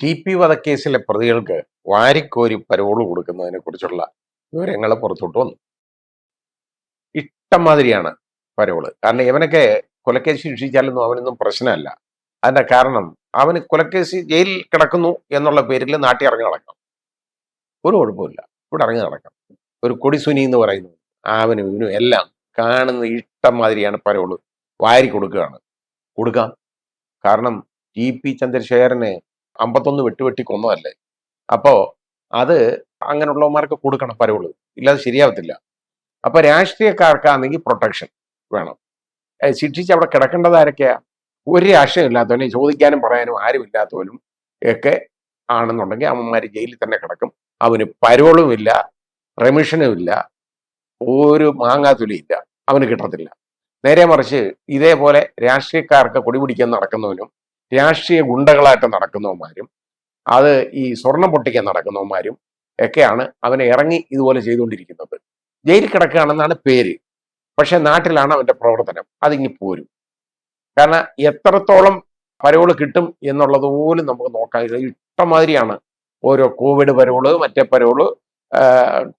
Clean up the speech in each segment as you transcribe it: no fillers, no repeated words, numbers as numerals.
TP. വധക്കേസിലെ പ്രതികൾക്ക് വാരിക്കോരി parole കൊടുക്കുന്നതിനെ കുറിച്ചുള്ള വിവരങ്ങൾ പുറത്തോട്ട് വന്നു. ഇഷ്ടംമാതിരിയാണ് പരോള്. കാരണം ഇവനൊക്കെ കൊലക്കേസ് ശിക്ഷിച്ചാലൊന്നും അവനൊന്നും പ്രശ്നമല്ല. അതിന്റെ കാരണം അവന് കൊലക്കേസ് ജയിലിൽ കിടക്കുന്നു എന്നുള്ള പേരിൽ നാട്ടിൽ ഇറങ്ങി നടക്കാം. ഒരു കുഴപ്പമില്ല, ഇവിടെ ഇറങ്ങി നടക്കാം. ഒരു കൊടിസുനി എന്ന് പറയുന്നു, അവനും ഇവനും എല്ലാം കാണുന്ന ഇഷ്ടംമാതിരിയാണ് പരോള് വാരി കൊടുക്കാം. കാരണം ടി.പി. ചന്ദ്രശേഖരനെ 51 വെട്ടി കൊന്നതല്ലേ. അപ്പോ അത് അങ്ങനെയുള്ളവന്മാർക്ക് കൊടുക്കണം പരോള്, ഇല്ലാതെ ശരിയാവത്തില്ല. അപ്പൊ രാഷ്ട്രീയക്കാർക്കാണെങ്കിൽ പ്രൊട്ടക്ഷൻ വേണം. ശിക്ഷിച്ച് അവിടെ കിടക്കേണ്ടത് ആരൊക്കെയാ? ഒരു രാഷ്ട്രീയം ഇല്ലാത്തവനും ചോദിക്കാനും പറയാനും ആരും ഇല്ലാത്തവനും ഒക്കെ ആണെന്നുണ്ടെങ്കിൽ അവന്മാർ ജയിലിൽ തന്നെ കിടക്കും. അവന് പരോളും ഇല്ല, റെമിഷനും ഇല്ല, ഒരു മാങ്ങാത്തുലിയില്ല, അവന് കിട്ടത്തില്ല. നേരെ മറിച്ച് ഇതേപോലെ രാഷ്ട്രീയക്കാർക്ക് കൊടിപിടിക്കാൻ നടക്കുന്നവനും രാഷ്ട്രീയ ഗുണ്ടകളായിട്ട് നടക്കുന്നവന്മാരും അത് ഈ സ്വർണം പൊട്ടിക്കാൻ നടക്കുന്നവന്മാരും ഒക്കെയാണ് അവനെ ഇറങ്ങി ഇതുപോലെ ചെയ്തുകൊണ്ടിരിക്കുന്നത്. ജയിലിൽ കിടക്കുകയാണെന്നാണ് പേര്, പക്ഷെ നാട്ടിലാണ് അവന്റെ പ്രവർത്തനം. അതിങ്ങി പോരും. കാരണം എത്രത്തോളം പരോള് കിട്ടും എന്നുള്ളത് പോലും നമുക്ക് നോക്കാൻ ഇഷ്ടംമാതിരിയാണ്. ഓരോ കോവിഡ് പരോള്, മറ്റേ പരോള്,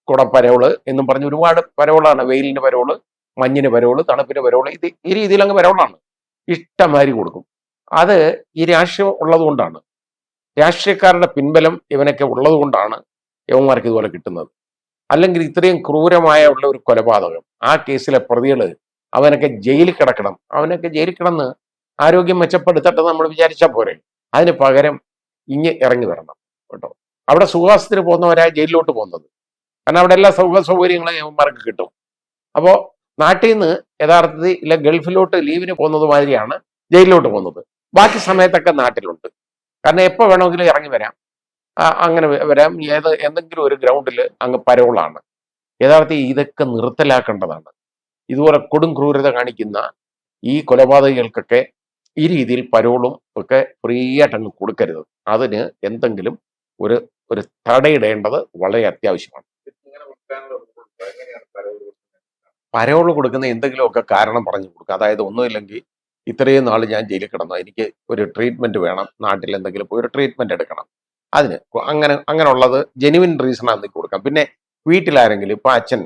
കുടപ്പരോള് എന്നും പറഞ്ഞ് ഒരുപാട് പരോളാണ്. വെയിലിന് പരോള്, മഞ്ഞിന് പരോള്, തണുപ്പിന് പരോള്, ഇത് ഈ രീതിയിൽ അങ്ങ് പരോളാണ്. ഇഷ്ടംമാതിരി കൊടുക്കും. അത് ഈ രാഷ്ട്രീയം ഉള്ളത് കൊണ്ടാണ്, രാഷ്ട്രീയക്കാരുടെ പിൻബലം ഇവനൊക്കെ ഉള്ളത് കൊണ്ടാണ് യവന്മാർക്ക് ഇതുപോലെ കിട്ടുന്നത്. അല്ലെങ്കിൽ ഇത്രയും ക്രൂരമായ ഉള്ള ഒരു കൊലപാതകം, ആ കേസിലെ പ്രതികള് അവനൊക്കെ ജയിലിൽ കിടക്കണം. അവനൊക്കെ ജയിലിൽ കിടന്ന് ആരോഗ്യം മെച്ചപ്പെടുത്തട്ടെ നമ്മൾ വിചാരിച്ചാൽ പോരെ. അതിന് പകരം ഇറങ്ങി വരണം കേട്ടോ. അവിടെ സുഖവാസത്തിന് പോകുന്നവരാ ജയിലിലോട്ട് പോകുന്നത്. കാരണം അവിടെ എല്ലാ സൗകര്യങ്ങളും യവന്മാർക്ക് കിട്ടും. അപ്പോൾ നാട്ടിൽ നിന്ന് യഥാർത്ഥത്തിൽ ഇല്ല ഗൾഫിലോട്ട് ലീവിന് പോകുന്നത് മാതിരിയാണ് ജയിലിലോട്ട് പോകുന്നത്. ബാക്കി സമയത്തൊക്കെ നാട്ടിലുണ്ട്. കാരണം എപ്പോൾ വേണമെങ്കിലും ഇറങ്ങി വരാം, അങ്ങനെ വരാം. എന്തെങ്കിലും ഒരു ഗ്രൗണ്ടിൽ അങ്ങ് പരോളാണ്. യഥാർത്ഥത്തിൽ ഇതൊക്കെ നിർത്തലാക്കേണ്ടതാണ്. ഇതുപോലെ കൊടും ക്രൂരത കാണിക്കുന്ന ഈ കൊലപാതകങ്ങൾക്കൊക്കെ ഈ രീതിയിൽ പരോളും ഒക്കെ ഫ്രീ ആയിട്ട് അങ്ങ് കൊടുക്കരുത്. അതിന് എന്തെങ്കിലും ഒരു ഒരു തടയിടേണ്ടത് വളരെ അത്യാവശ്യമാണ്. പരോള് കൊടുക്കുന്ന എന്തെങ്കിലുമൊക്കെ കാരണം പറഞ്ഞു കൊടുക്കുക. അതായത് ഒന്നുമില്ലെങ്കിൽ ഇത്രയും നാൾ ഞാൻ ജയിലിൽ കിടന്നു, എനിക്ക് ഒരു ട്രീറ്റ്മെന്റ് വേണം, നാട്ടിൽ എന്തെങ്കിലും പോയി ഒരു ട്രീറ്റ്മെന്റ് എടുക്കണം, അതിന് അങ്ങനെയുള്ളത് ജെനുവിൻ റീസൺ ആണെന്ന് കൊടുക്കാം. പിന്നെ വീട്ടിലാരെങ്കിലും ഇപ്പൊ അച്ഛൻ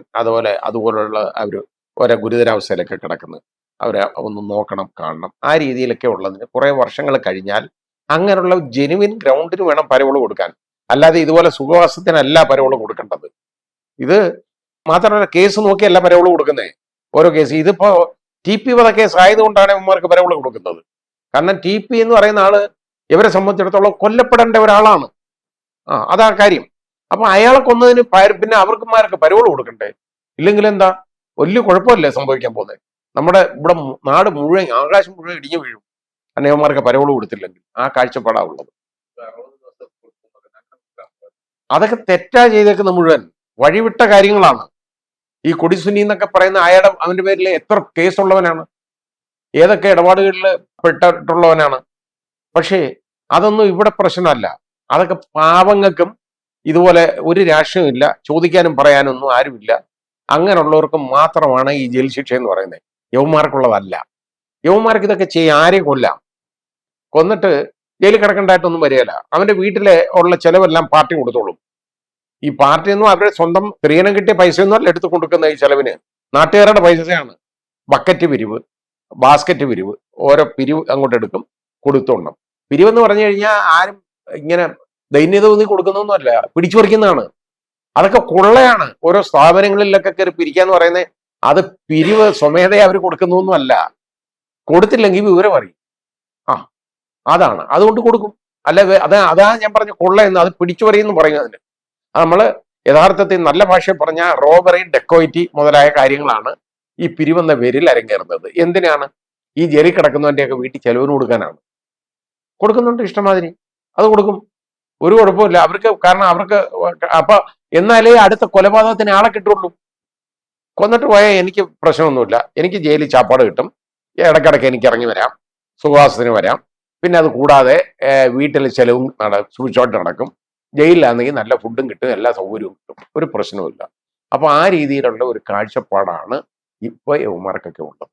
അതുപോലുള്ള അവർ ഓരോ ഗുരുതരാവസ്ഥയിലൊക്കെ കിടക്കുന്നത്, അവരെ ഒന്ന് നോക്കണം, കാണണം, ആ രീതിയിലൊക്കെ ഉള്ളതിന് കുറെ വർഷങ്ങൾ കഴിഞ്ഞാൽ അങ്ങനെയുള്ള ജെനുവിൻ ഗ്രൗണ്ടിന് വേണം പരോള് കൊടുക്കാൻ. അല്ലാതെ ഇതുപോലെ സുഖവാസത്തിനല്ല പരോള് കൊടുക്കേണ്ടത്. ഇത് മാത്രമല്ല, കേസ് നോക്കിയല്ല പരോള് കൊടുക്കുന്നേ. ഓരോ കേസ് ഇതിപ്പോ ടി.പി. വധക്കേസ് ആയതുകൊണ്ടാണ് ഇവന്മാർക്ക് പരോള് കൊടുക്കുന്നത്. കാരണം ടി.പി. എന്ന് പറയുന്ന ആള് ഇവരെ സംബന്ധിച്ചിടത്തോളം കൊല്ലപ്പെടേണ്ട ഒരാളാണ്. അതാ കാര്യം. അപ്പൊ അയാളെ കൊന്നതിന് പിന്നെ അവർക്കുമാർക്ക് പരോള് കൊടുക്കണ്ടേ? ഇല്ലെങ്കിൽ എന്താ വലിയ കുഴപ്പമല്ലേ സംഭവിക്കാൻ പോകുന്നത്? നമ്മുടെ ഇവിടെ നാട് മുഴുവൻ, ആകാശം മുഴുവൻ ഇടിഞ്ഞു വീഴും അന്നയവന്മാർക്ക് പരോള് കൊടുത്തില്ലെങ്കിൽ. ആ കാഴ്ചപ്പാടാ ഉള്ളത്. അതൊക്കെ തെറ്റാ ചെയ്തേക്കുന്ന മുഴുവൻ വഴിവിട്ട കാര്യങ്ങളാണ്. ഈ കൊടിസുനി എന്നൊക്കെ പറയുന്ന അവന്റെ പേരിൽ എത്ര കേസുള്ളവനാണ്, ഏതൊക്കെ ഇടപാടുകളിൽ പെട്ടിട്ടുള്ളവനാണ്. പക്ഷേ അതൊന്നും ഇവിടെ പ്രശ്നമല്ല. അതൊക്കെ പാവങ്ങൾക്കും ഇതുപോലെ ഒരു രാഷ്ട്രീയമില്ല, ചോദിക്കാനും പറയാനൊന്നും ആരുമില്ല, അങ്ങനെയുള്ളവർക്ക് മാത്രമാണ് ഈ ജയിൽ ശിക്ഷ എന്ന് പറയുന്നത്. യവന്മാർക്കുള്ളതല്ല. യവന്മാർക്ക് ഇതൊക്കെ ആരെയും കൊന്നിട്ട് ജയിലിൽ കിടക്കേണ്ടതായിട്ടൊന്നും വരികയില്ല. അവന്റെ വീട്ടിലെ ഉള്ള ചെലവെല്ലാം പാർട്ടി കൊടുത്തോളും. ഈ പാർട്ടിയൊന്നും അവരുടെ സ്വന്തം സ്ത്രീധനം കിട്ടിയ പൈസയൊന്നും അല്ല എടുത്തു കൊടുക്കുന്ന ഈ ചെലവിന്. നാട്ടുകാരുടെ പൈസയാണ്. ബക്കറ്റ് പിരിവ്, ബാസ്ക്കറ്റ് പിരിവ്, ഓരോ പിരിവ് അങ്ങോട്ട് എടുക്കും, കൊടുത്തോണം. പിരിവെന്ന് പറഞ്ഞു കഴിഞ്ഞാൽ ആരും ഇങ്ങനെ ദൈന്യത തോന്നി കൊടുക്കുന്നൊന്നും അല്ല, പിടിച്ചു പറിക്കുന്നതാണ്. അതൊക്കെ കൊള്ളയാണ്. ഓരോ സ്ഥാപനങ്ങളിലൊക്കെ കയറി പിരിക്കാന്ന് പറയുന്നത് അത് പിരിവ് സ്വമേധയെ അവർ കൊടുക്കുന്നൊന്നും അല്ല. കൊടുത്തില്ലെങ്കിൽ വിവരം അറിയും. അതാണ്, അതുകൊണ്ട് കൊടുക്കും. അല്ല അതാ ഞാൻ പറഞ്ഞ കൊള്ളയെന്ന്, അത് പിടിച്ചു പറിയെന്ന് പറയുന്നതിന്. നമ്മൾ യഥാർത്ഥത്തിൽ നല്ല ഭാഷയിൽ പറഞ്ഞാൽ റോബറി, ഡെക്കോയിറ്റി മുതലായ കാര്യങ്ങളാണ് ഈ പിരിവെന്ന പേരിൽ അരങ്ങേറുന്നത്. എന്തിനാണ്? ഈ ജയിലിൽ കിടക്കുന്നവന്റെയൊക്കെ വീട്ടിൽ ചെലവിന് കൊടുക്കാനാണ്. കൊടുക്കുന്നുണ്ട് ഇഷ്ടമാതിരി, അത് കൊടുക്കും, ഒരു കുഴപ്പമില്ല അവർക്ക്. കാരണം അവർക്ക് അപ്പൊ എന്നാലേ അടുത്ത കൊലപാതകത്തിന് ആളെ കിട്ടുള്ളൂ. കൊന്നിട്ട് പോയാൽ എനിക്ക് പ്രശ്നമൊന്നുമില്ല, എനിക്ക് ജയിലിൽ ചാപ്പാട് കിട്ടും, ഇടയ്ക്കിടയ്ക്ക് എനിക്ക് ഇറങ്ങി വരാം, സുഖവാസത്തിന് വരാം. പിന്നെ അത് കൂടാതെ വീട്ടിലെ ചെലവും സൂക്ഷിച്ചോട്ട് നടക്കും. ജയിലിലാണെങ്കിൽ നല്ല ഫുഡും കിട്ടും, എല്ലാ സൗകര്യവും കിട്ടും, ഒരു പ്രശ്നവുമില്ല. അപ്പൊ ആ രീതിയിലുള്ള ഒരു കാഴ്ചപ്പാടാണ് ഇപ്പൊ യവന്മാർക്കൊക്കെ ഉള്ളത്.